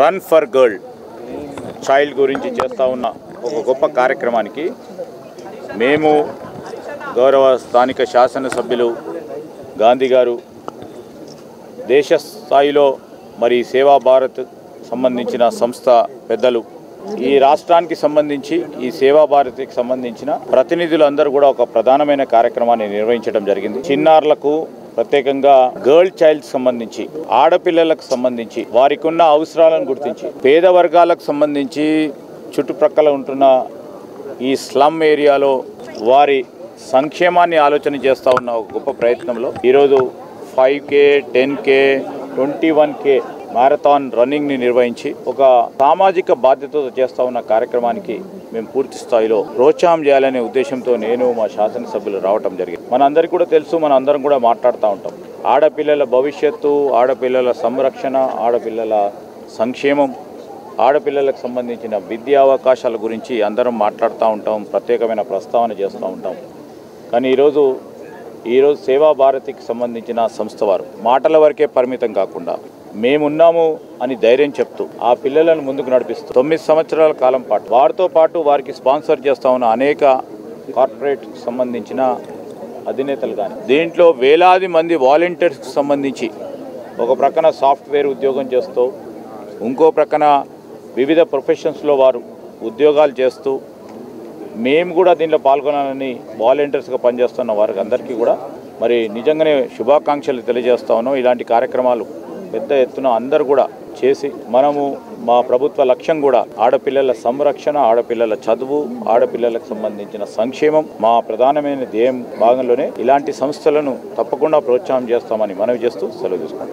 Run for girl child గురించి చేస్తూ ఉన్న ఒక గొప్ప కార్యక్రమానికి మేము గౌరవ స్థానిక శాసనసభ్యులు గాంధీ గారు దేశ స్థాయిలో మరి సేవా భారత్ సంబంధించిన సంస్థ పెద్దలు ఈ రాష్ట్రానికి సంబంధించి ఈ సేవా భారత్కి సంబంధించిన ప్రతినిధులందరూ కూడా ఒక ప్రధానమైన కార్యక్రమాన్ని నిర్వహించడం జరిగింది. చిన్నారులకు ప్రత్యేకంగా గర్ల్ చైల్డ్ సంబంధించి ఆడపిల్లలకు సంబంధించి వారికి ఉన్న అవసరాలను గుర్తించి పేద వర్గాలకు సంబంధించి చుట్టుప్రక్కల ఉంటున్న ఈ స్లమ్ ఏరియాలో వారి సంక్షేమాన్ని ఆలోచన చేస్తూ ఉన్న ఒక గొప్ప ప్రయత్నంలో ఈరోజు 5K, 10K, 21K మ్యారథాన్ రన్నింగ్ని నిర్వహించి ఒక సామాజిక బాధ్యతతో చేస్తూ ఉన్న కార్యక్రమానికి మేము పూర్తి స్థాయిలో ప్రోత్సాహం చేయాలనే ఉద్దేశంతో నేను మా శాసనసభ్యులు రావటం జరిగింది. మనందరికీ కూడా తెలుసు, మన అందరం కూడా మాట్లాడుతూ ఉంటాం. ఆడపిల్లల భవిష్యత్తు, ఆడపిల్లల సంరక్షణ, ఆడపిల్లల సంక్షేమం, ఆడపిల్లలకు సంబంధించిన విద్యా అవకాశాల గురించి అందరం మాట్లాడుతూ ఉంటాం, ప్రత్యేకమైన ప్రస్తావన చేస్తూ ఉంటాం. కానీ ఈరోజు సేవా భారతికి సంబంధించిన సంస్థ వారు మాటల వరకే పరిమితం కాకుండా మేమున్నాము అని ధైర్యం చెప్తూ ఆ పిల్లలను ముందుకు నడిపిస్తూ 9 సంవత్సరాల కాలం పాటు వారితో పాటు వారికి స్పాన్సర్ చేస్తూ ఉన్న అనేక కార్పొరేట్ సంబంధించిన అధినేతలు కానీ దీంట్లో వేలాది మంది వాలంటీర్స్కి సంబంధించి ఒక ప్రక్కన సాఫ్ట్వేర్ ఉద్యోగం చేస్తూ ఇంకో ప్రక్కన వివిధ ప్రొఫెషన్స్లో వారు ఉద్యోగాలు చేస్తూ మేము కూడా దీంట్లో పాల్గొనాలని వాలంటీర్స్గా పనిచేస్తున్న వారికి అందరికీ కూడా మరి నిజంగానే శుభాకాంక్షలు తెలియజేస్తా ఉన్నాం. ఇలాంటి కార్యక్రమాలు పెద్ద ఎత్తున అందరూ కూడా చేసి మనము మా ప్రభుత్వ లక్ష్యం కూడా ఆడపిల్లల సంరక్షణ, ఆడపిల్లల చదువు, ఆడపిల్లలకు సంబంధించిన సంక్షేమం మా ప్రధానమైన ధ్యేయం భాగంలోనే ఇలాంటి సంస్థలను తప్పకుండా ప్రోత్సాహం చేస్తామని మనవి చేస్తూ సెలవు తీసుకుంటాం.